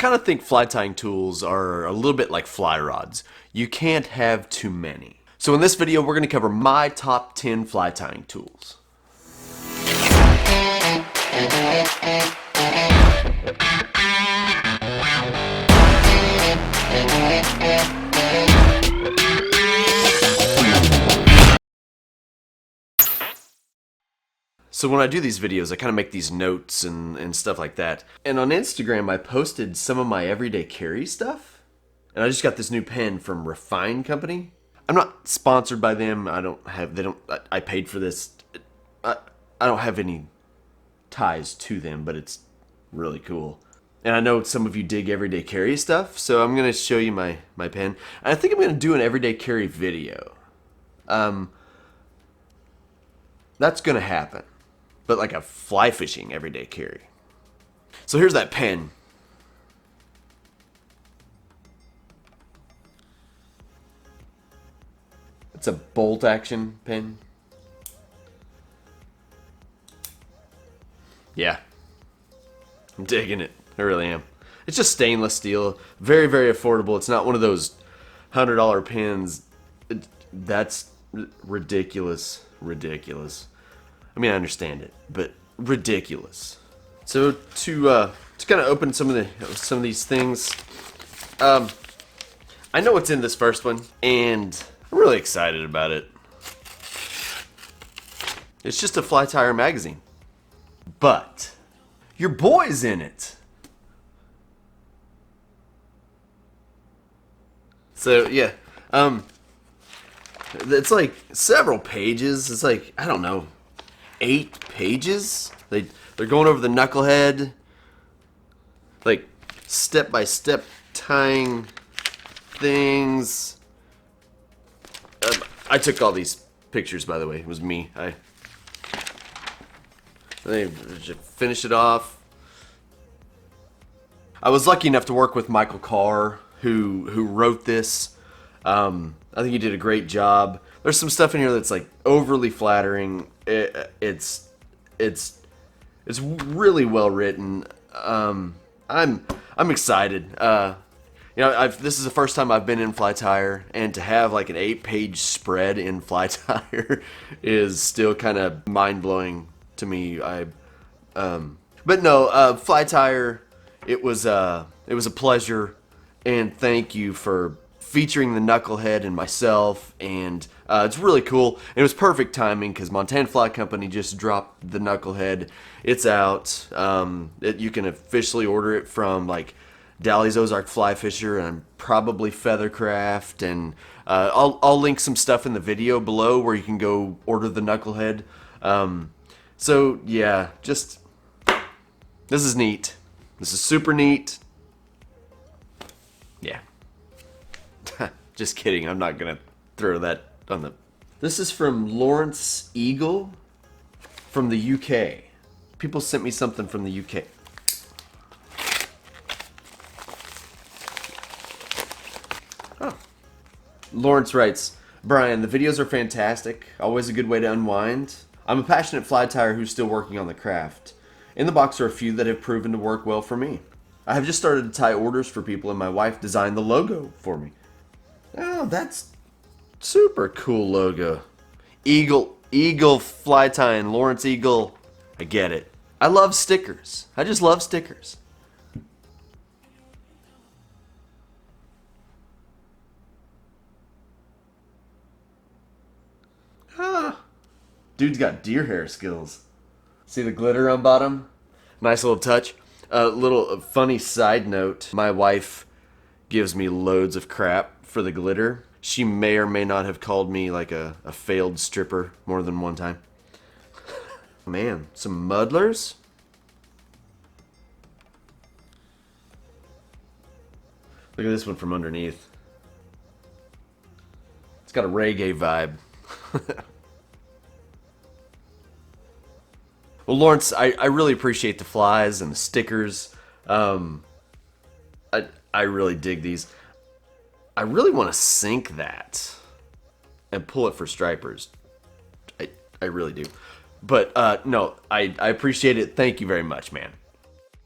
kind of think fly tying tools are a little bit like fly rods. You can't have too many. So in this video, we're going to cover my top 10 fly tying tools. So when I do these videos, I kind of make these notes and stuff like that. And on Instagram, I posted some of my everyday carry stuff. And I just got this new pen from Refine Company. I'm not sponsored by them. I paid for this. I don't have any ties to them, but it's really cool. And I know some of you dig everyday carry stuff, so I'm going to show you my pen. And I think I'm going to do an everyday carry video. That's going to happen. But like a fly fishing everyday carry. So here's that pen. It's a bolt action pen. Yeah. I'm digging it. I really am. It's just stainless steel. Very, very affordable. It's not one of those $100 pens. That's ridiculous. Ridiculous. I mean, I understand it, but ridiculous. So to kind of open some of these things, I know what's in this first one, and I'm really excited about it. It's just a fly tire magazine, but your boy's in it. So yeah, it's like several pages. It's like, I don't know, 8 pages. They're going over the knucklehead, like step by step tying things. I took all these pictures, by the way. It was me. They finish it off. I was lucky enough to work with Michael Carr, who wrote this. I think he did a great job. There's some stuff in here that's like overly flattering. It's really well written. I'm excited. This is the first time I've been in fly tire, and to have like an 8-page spread in fly tire is still kind of mind blowing to me. But no, fly tire. It was a pleasure, and thank you for featuring the knucklehead and myself, and it's really cool. And it was perfect timing because Montana Fly Company just dropped the knucklehead. It's out. You can officially order it from like Dally's Ozark Fly Fisher and probably Feathercraft, and I'll link some stuff in the video below where you can go order the knucklehead. So yeah, this is neat. This is super neat. Yeah. Just kidding. I'm not gonna throw that on the. This is from Lawrence Eagle from the UK. People sent me something from the UK. Oh. Lawrence writes, Brian, the videos are fantastic. Always a good way to unwind. I'm a passionate fly tyer who's still working on the craft. In the box are a few that have proven to work well for me. I have just started to tie orders for people, and my wife designed the logo for me. Oh, that's super cool logo. Eagle fly tying, Lawrence Eagle. I get it. I love stickers. I just love stickers. Ah, dude's got deer hair skills. See the glitter on bottom? Nice little touch. A little funny side note. My wife gives me loads of crap for the glitter. She may or may not have called me like a failed stripper more than one time. Man, some muddlers. Look at this one from underneath. It's got a reggae vibe. Well, Lawrence, I really appreciate the flies and the stickers. I really dig these. I really want to sink that and pull it for stripers. I really do. But no, I appreciate it. Thank you very much, man.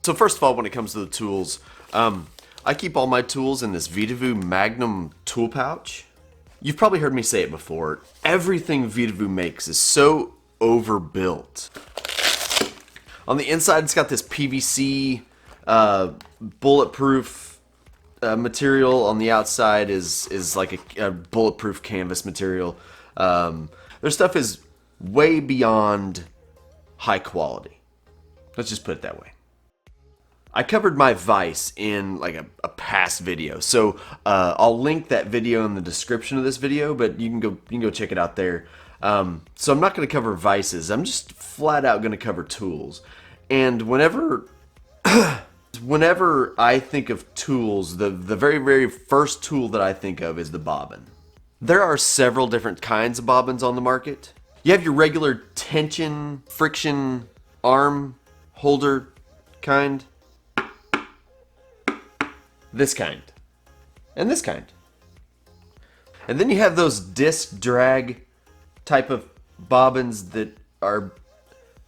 So first of all, when it comes to the tools, I keep all my tools in this Vedavoo Magnum tool pouch. You've probably heard me say it before. Everything Vedavoo makes is so overbuilt. On the inside, it's got this PVC bulletproof material. On the outside is like a bulletproof canvas material. Their stuff is way beyond high quality. Let's just put it that way. I covered my vise in like a past video, so I'll link that video in the description of this video, but you can go check it out there. So I'm not going to cover vices. I'm just flat out going to cover tools. And whenever I think of tools, the very first tool that I think of is the bobbin. There are several different kinds of bobbins on the market. You have your regular tension, friction, arm holder kind. This kind. And this kind. And then you have those disc drag type of bobbins that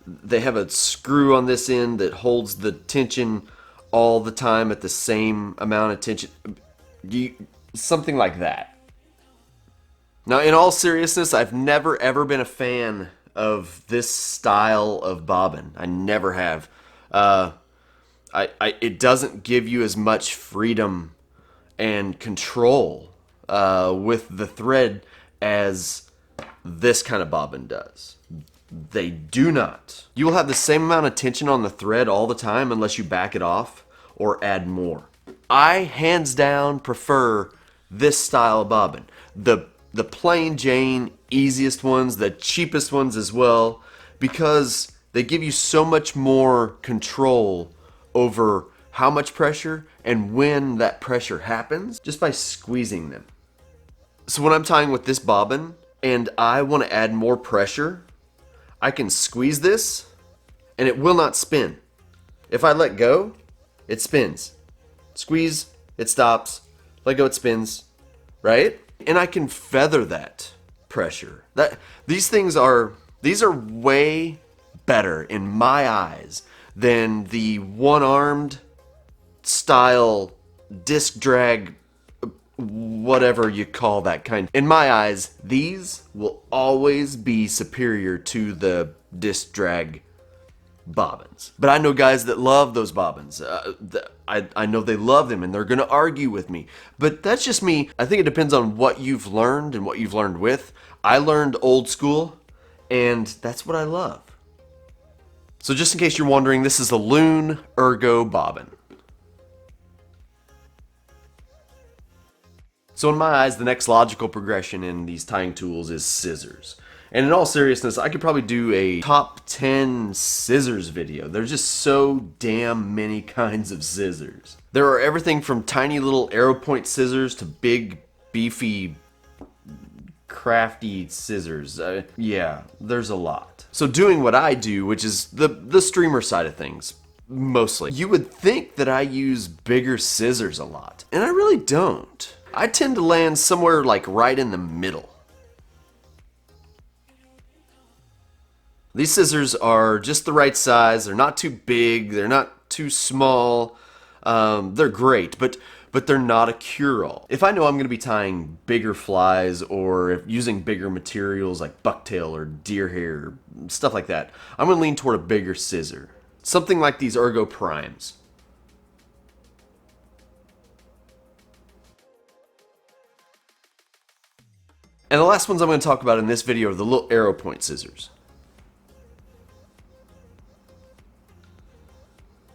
they have a screw on this end that holds the tension all the time at the same amount of tension. Something like that. Now, in all seriousness, I've never ever been a fan of this style of bobbin. I never have. It doesn't give you as much freedom and control with the thread as this kind of bobbin does. They do not. You will have the same amount of tension on the thread all the time unless you back it off or add more. I, hands down, prefer this style of bobbin. The plain Jane, easiest ones, the cheapest ones as well, because they give you so much more control over how much pressure and when that pressure happens just by squeezing them. So when I'm tying with this bobbin and I want to add more pressure, I can squeeze this and it will not spin. If I let go, it spins. Squeeze, it stops. Let go, it spins. Right? And I can feather that pressure. These are way better in my eyes than the one-armed style disc drag, whatever you call that kind. In my eyes, these will always be superior to the disc drag bobbins. But I know guys that love those bobbins. I know they love them and they're going to argue with me. But that's just me. I think it depends on what you've learned and what you've learned with. I learned old school and that's what I love. So just in case you're wondering, this is the Loon Ergo bobbin. So in my eyes, the next logical progression in these tying tools is scissors. And in all seriousness, I could probably do a top 10 scissors video. There's just so damn many kinds of scissors. There are everything from tiny little arrow point scissors to big, beefy, crafty scissors. Yeah, there's a lot. So doing what I do, which is the streamer side of things, mostly, you would think that I use bigger scissors a lot. And I really don't. I tend to land somewhere like right in the middle. These scissors are just the right size. They're not too big. They're not too small. They're great, but they're not a cure-all. If I know I'm going to be tying bigger flies or if using bigger materials like bucktail or deer hair, stuff like that, I'm going to lean toward a bigger scissor. Something like these Ergo Primes. And the last ones I'm going to talk about in this video are the little arrow point scissors.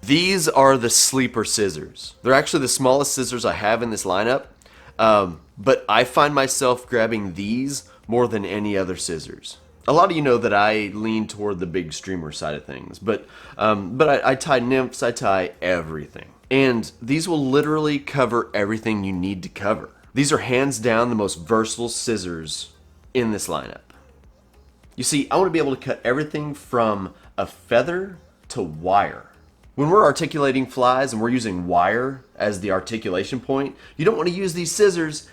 These are the sleeper scissors. They're actually the smallest scissors I have in this lineup, but I find myself grabbing these more than any other scissors. A lot of you know that I lean toward the big streamer side of things, but I tie nymphs, I tie everything. And these will literally cover everything you need to cover. These are hands down the most versatile scissors in this lineup. You see, I want to be able to cut everything from a feather to wire. When we're articulating flies and we're using wire as the articulation point, you don't want to use these scissors,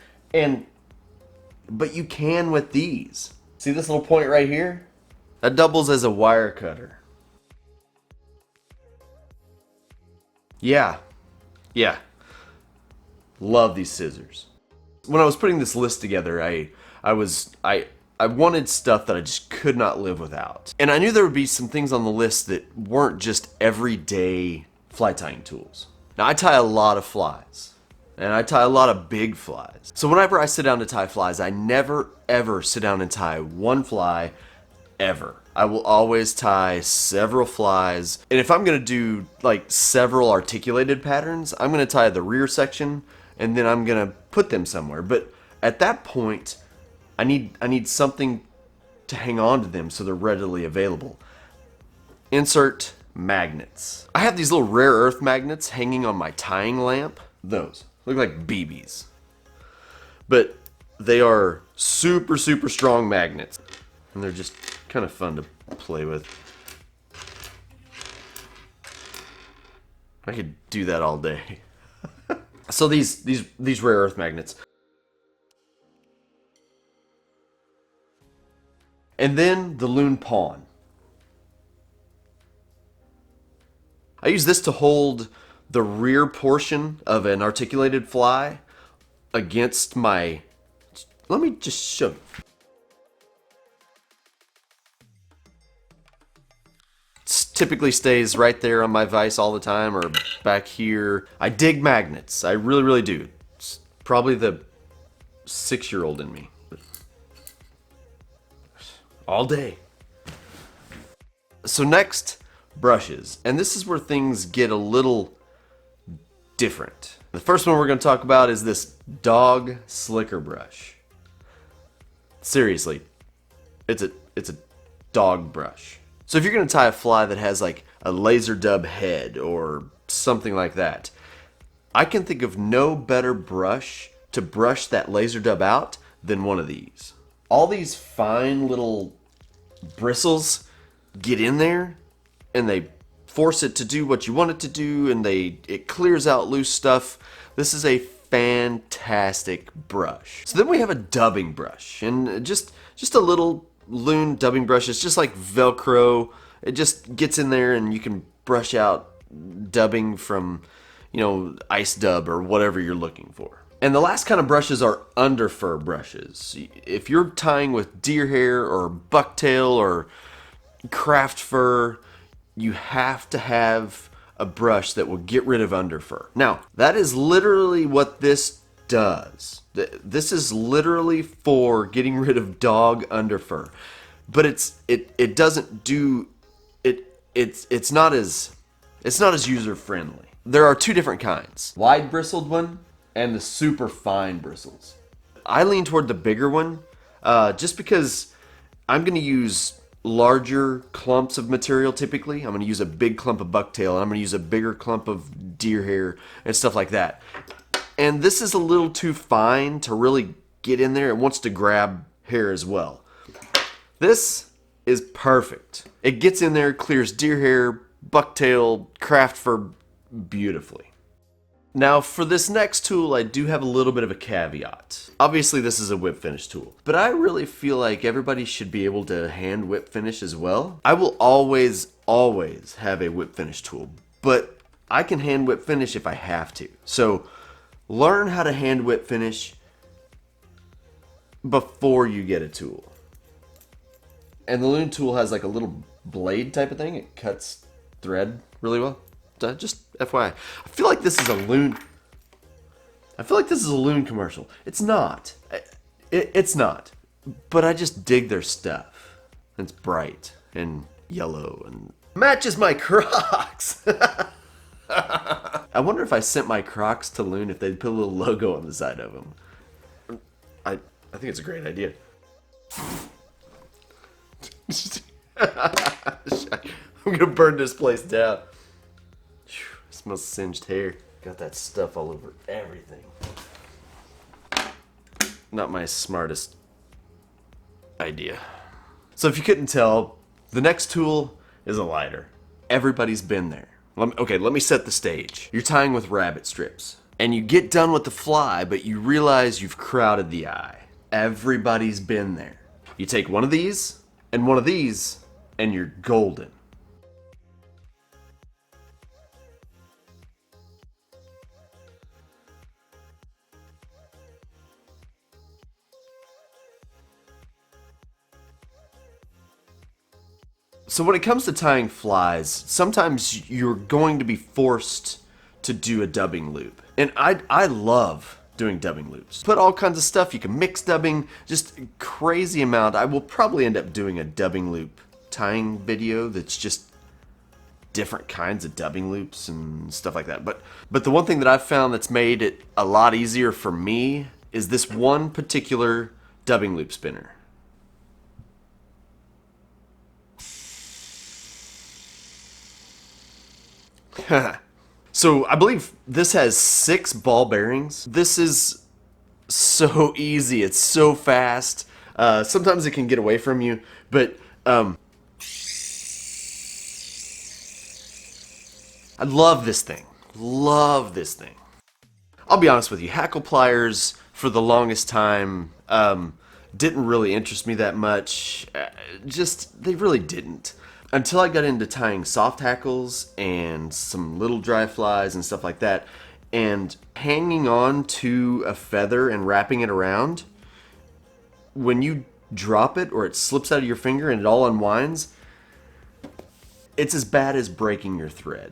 but you can with these. See this little point right here? That doubles as a wire cutter. Yeah, Yeah, love these scissors. When I was putting this list together, I wanted stuff that I just could not live without. And I knew there would be some things on the list that weren't just everyday fly tying tools. Now, I tie a lot of flies, and I tie a lot of big flies. So whenever I sit down to tie flies, I never ever sit down and tie one fly ever. I will always tie several flies. And if I'm gonna do like several articulated patterns, I'm gonna tie the rear section and then I'm gonna put them somewhere. But at that point, I need something to hang on to them so they're readily available. Insert magnets. I have these little rare earth magnets hanging on my tying lamp. Those look like BBs. But they are super, super strong magnets. And they're just kind of fun to play with. I could do that all day. So these rare earth magnets. And then the loon pawn. I use this to hold the rear portion of an articulated fly against my... Let me just show you. Typically stays right there on my vise all the time, or back here. I dig magnets. I really, really do. It's probably the 6-year-old in me. All day. So next, brushes. And this is where things get a little different. The first one we're going to talk about is this dog slicker brush. Seriously, it's a dog brush. So if you're going to tie a fly that has like a laser dub head or something like that, I can think of no better brush to brush that laser dub out than one of these. All these fine little bristles get in there and they force it to do what you want it to do, and it clears out loose stuff. This is a fantastic brush. So then we have a dubbing brush, and just a little loon dubbing brush. It's just like Velcro. It just gets in there and you can brush out dubbing from, ice dub or whatever you're looking for. And the last kind of brushes are under fur brushes. If you're tying with deer hair or bucktail or craft fur, you have to have a brush that will get rid of under fur. Now, that is literally what this does. This is literally for getting rid of dog under fur. But it doesn't do it's not as user friendly. There are two different kinds. Wide bristled one and the super fine bristles. I lean toward the bigger one just because I'm going to use larger clumps of material typically. I'm going to use a big clump of bucktail, and I'm going to use a bigger clump of deer hair and stuff like that. And this is a little too fine to really get in there. It wants to grab hair as well. This is perfect. It gets in there, clears deer hair, bucktail, craft fur beautifully. Now for this next tool, I do have a little bit of a caveat. Obviously this is a whip finish tool, but I really feel like everybody should be able to hand whip finish as well. I will always have a whip finish tool, but I can hand whip finish if I have to. So learn how to hand whip finish before you get a tool. And the loon tool has like a little blade type of thing. It cuts thread really well. Just FYI. I feel like this is a loon commercial. It's not. It's not. But I just dig their stuff. It's bright and yellow and matches my Crocs. I wonder if I sent my Crocs to Loon if they'd put a little logo on the side of them. I think it's a great idea. I'm gonna burn this place down. It smells singed hair. Got that stuff all over everything. Not my smartest idea. So if you couldn't tell, the next tool is a lighter. Everybody's been there. Okay, let me set the stage. You're tying with rabbit strips, and you get done with the fly, but you realize you've crowded the eye. Everybody's been there. You take one of these, and one of these, and you're golden. So when it comes to tying flies, sometimes you're going to be forced to do a dubbing loop. And I love doing dubbing loops. Put all kinds of stuff. You can mix dubbing, just crazy amount. I will probably end up doing a dubbing loop tying video that's just different kinds of dubbing loops and stuff like that. But the one thing that I've found that's made it a lot easier for me is this one particular dubbing loop spinner. So I believe this has 6 ball bearings. This is so easy. It's so fast. Sometimes it can get away from you, but I love this thing. Love this thing. I'll be honest with you, Hackle Pliers for the longest time didn't really interest me that much. They really didn't. Until I got into tying soft hackles and some little dry flies and stuff like that, and hanging on to a feather and wrapping it around, when you drop it or it slips out of your finger and it all unwinds, it's as bad as breaking your thread.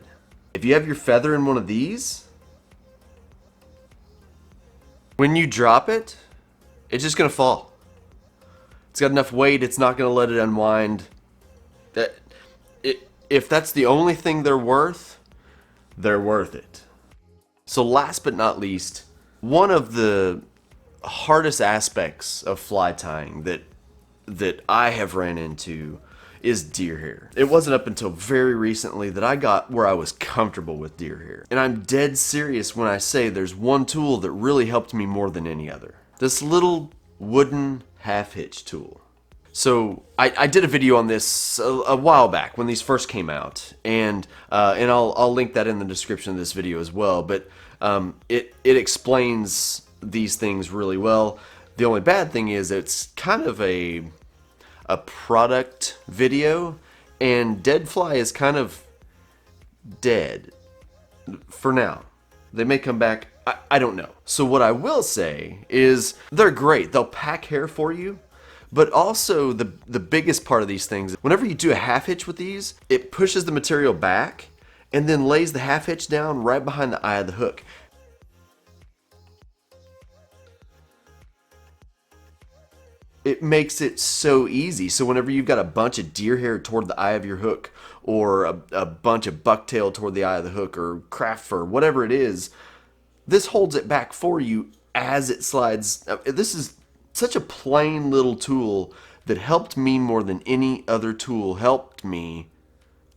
If you have your feather in one of these, when you drop it, it's just gonna fall. It's got enough weight, it's not gonna let it unwind. If that's the only thing they're worth it. So last but not least, one of the hardest aspects of fly tying that I have ran into is deer hair. It wasn't up until very recently that I got where I was comfortable with deer hair. And I'm dead serious when I say there's one tool that really helped me more than any other. This little wooden half-hitch tool. So I did a video on this a while back when these first came out, and I'll link that in the description of this video as well. But it explains these things really well. The only bad thing is it's kind of a product video, and dead fly is kind of dead for now. They may come back. I don't know. So what I will say is they're great. They'll pack hair for you. But also, the biggest part of these things, whenever you do a half hitch with these, it pushes the material back and then lays the half hitch down right behind the eye of the hook. It makes it so easy. So whenever you've got a bunch of deer hair toward the eye of your hook, or a bunch of bucktail toward the eye of the hook, or craft fur, whatever it is, this holds it back for you as it slides. This is such a plain little tool that helped me more than any other tool helped me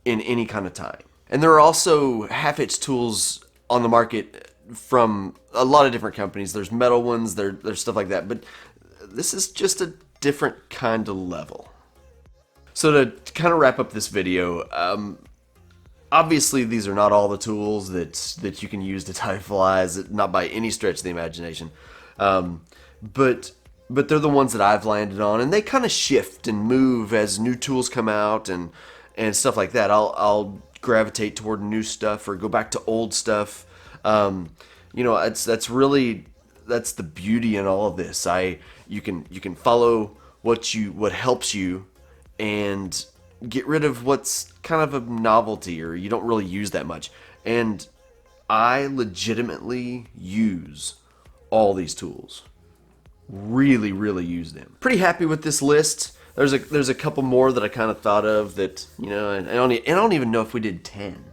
in any kind of time. And there are also half-hitch tools on the market from a lot of different companies. There's metal ones, there's stuff like that, but this is just a different kind of level. So to kind of wrap up this video, obviously these are not all the tools that you can use to tie flies, not by any stretch of the imagination. But they're the ones that I've landed on, and they kind of shift and move as new tools come out and stuff like that. I'll gravitate toward new stuff or go back to old stuff. You know, that's the beauty in all of this. You can follow what helps you and get rid of what's kind of a novelty or you don't really use that much. And I legitimately use all these tools. Really use them. Pretty happy with this list. There's a couple more that I kind of thought of that, you know, and I don't even know if we did 10.